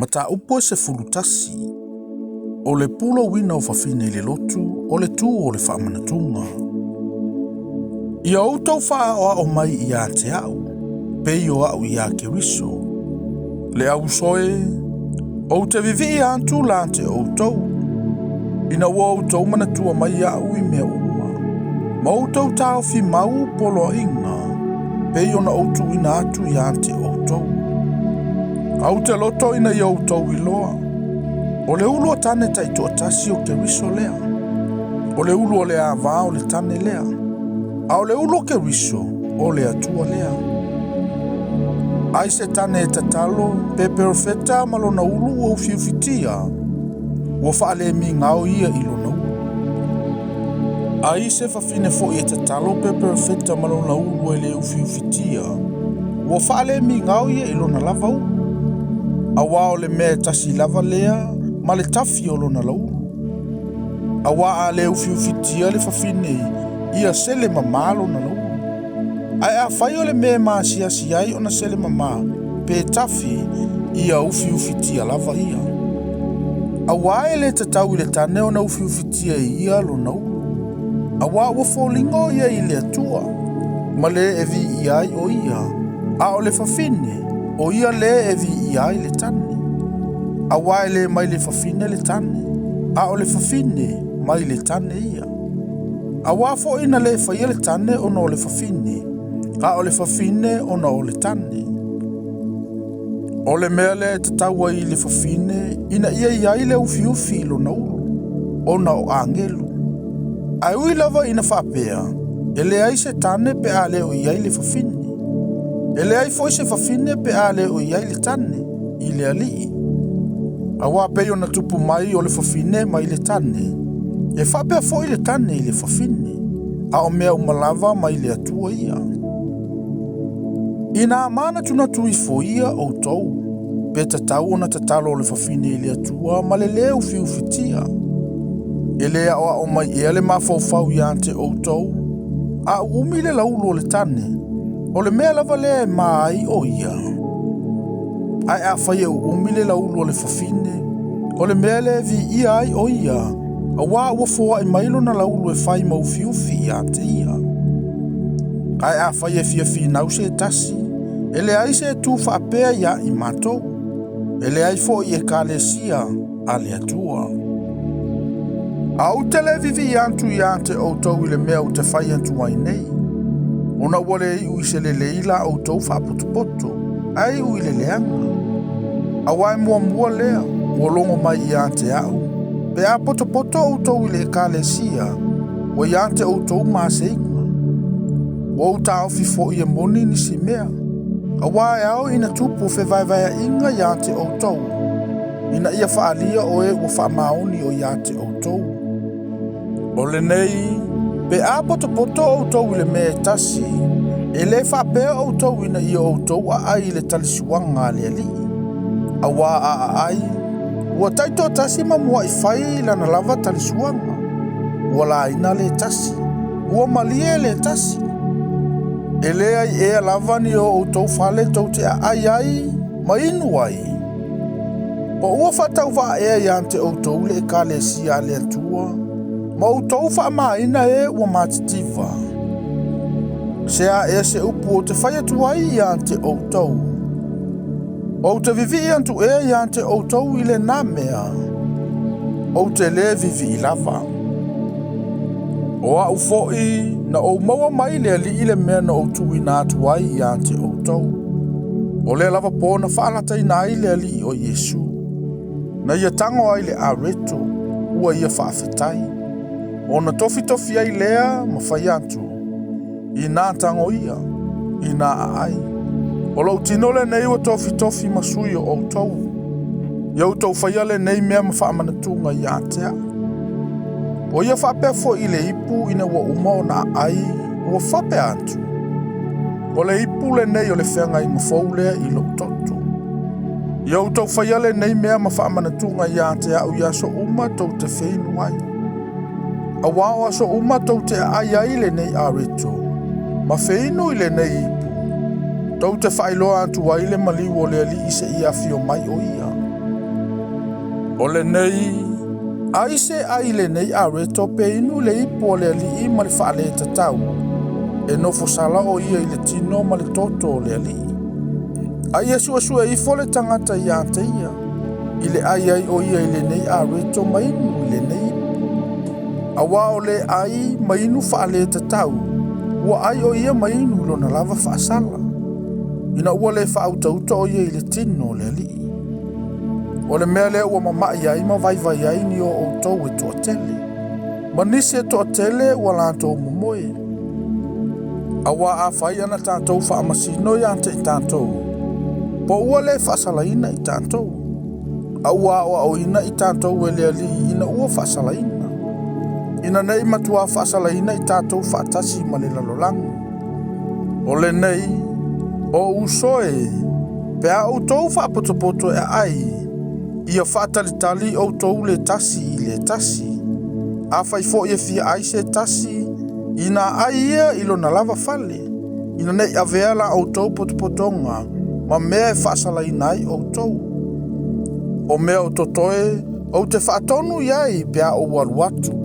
Mata upo se fulutasi. O le pulo wina o fafine le lotu, o le tu o le whaamanatunga. Ia outou wha o mai ia te au, pei o au ia ke riso. Le au soe, o te vivi antu la te outou. Ina ua outou manatua mai au I mea uma. Ma outou tau fi mau polo inga, pei ona outu ina atu ia te outou. Au te loto ina ia outou iloa. O le ulu o tane taito atasi o ke riso lea. O le ulu o le ava o le tane lea. A o le ulu o ke riso o le atua lea. Ai se tane e tatalo, pe perfeta malona ulu o fiufitia. Ua faale mi ngau ia ilona ulu. Ai se fafine fo i e tatalo pe perfeta malona ulu e le ufiufitia. Ua faale mi ngau ia ilona lava ulu. Awa o le mea tasi lava lea, ma le tafi o lona laulu. Awa a le ufiufitia le fafine ia sele mamalo na laulu. Ai a fai o le mea maasia si ai ona sele mama, pe tafi ia ufiufitia lava ia. Awa e le tatau I le tane ona ufiufitia ia lona ulu. Awa ua fōlingo ia I le atua, ma le e vi iai o ia, a o le fafine, o ia le e vi iai le tane. Awa e le mai le fafine le tane, a o le fafine mai le tane ia. Awa fo ina le faia le tane ona o le fafine, a o le fafine ona o le tane. O le mea le tataua I le fafine, ina ia iai le ufiufi ilo na ulu, ona o angelu. Ai ui lava ina whapea, e le ai se tane pe a le o iai le fafine. E le ai foi se fafine pe a le o iai le tane, I le alii. Awa pe ona tupu mai o le fafine mai le tane. E whapea foi le tane I le fafine. A o mea umalava mai le atua ia. Ina amana tuna tui foia o tou. Pe tatau ona tatalo o le fafine I le atua ma le leo fiufitia. E lea o mai e le mafaufau ia te o tou. A umi le laulo o le tane. O le mea lava le mai o ia. Ai a whaia umi le laulo o le fafine. O le mea le vi ia ai o ia. A wā ua fōa I mailo na laulo e whai mau fiufi ia te ia. Ai a whaia fia fi nau se tasi. E le ai se tu whaapea ia I mātou. E le ai fō I e kālesia a le atua. A u te le vivi antu ia te outou I le mea u te whai antu ai nei. Ona wale I ui se le leila outou whaapotopoto. Ai ui le leanga. A wai mua lea. Ua longo mai ia te au. Pe a poto outou I le kālesia. Wa ia te outou māseinga. Wa uta ofi fo I e moni ni si mea. A wai au ina tupu fe vai inga ia te outou. Ina ia whaalia o e ua whaamaoni o ia te outou. O le nei, pe a poto outou I le mea tasi. E le whapea outou ina ia outou a ai le talisuanga le ali. A wā a ai. Ua taito tasi ma mua I whai lana lava talisuanga. Ua la ina le tasi. Ua malie le tasi. E le ai ea lava ni o outou whale tau te a ai, ma inu ai. Po ua whatau wa ea iante outou le ka le sia le atua. Ma outou wha ma ina e ua matitiva. Se a ea se upu o te whai atu ai iante outou. O te vivi antu ea iante outou I le nā mea. O te le vivi I lava. O a ufoi na o maua mai le ali I le mea na outu I nā atu ai iante outou. O le lava pōna whaalata I nā I le ali o Yesu. Na ia tango ai le areto, ua ia whaafetai. O na tofi ai lea ma whai antu. I nā tango ia, I nā ai. O lau tinole nei ua tofi masui o outou. Ia outou whaiale nei mea ma whaamanatunga I atea. O ia whapea fo I le ipu ina ua umao na ai, ua whapea antu. O le ipu le nei o le whenga I ngafou lea I lo toto. Ia outou whaiale nei mea ma whaamanatunga I atea au ia so uma tau te whenu ai. A wao so uma tau te ai le nei areto. Ma whenu I le nei ipu. Tau te whailoa atu ai le maliu o le ali I se ia fio mai o ia. O le nei, ai se ai le nei a reto pe inu le ipo le ali I ma le whaale tatau. E nofo sala o ia I le tino ma le toto le ali. Ai e sua I fole tangata I ante ia. I le ai o ia I le nei a reto ma inu I le nei. Awa o le ai ma inu whaale tatau. Ua ai o ia ma inu lo na lava whaasala. Ina ua le whautauta o ia I le tino le ali. O le mea lea ua mamai ai ma vai ai ni o outou e toa tele. Ma nisi e toa tele ua lantou momoe. Awa a whai ana tātou whaamasino I ante I tātou. Po ua le whaasalaina I tātou. Aua o ina I tātou e lea li ina ua whaasalaina. Ina nei matua whaasalaina I tātou whaatasi ma le lalolangu. O le nei, o usoe, pea outou whaapotopoto e ai. Ia whaatalitali o tou le tasi I le tasi. A whai fo ia fia ai se tasi. Ina ai ia ilo na lava fale. Ina nei avea la o tou potopotonga. Ma mea e whaasala inai o tou. O mea o totoe. O te whaatonu iai pia o waluatu.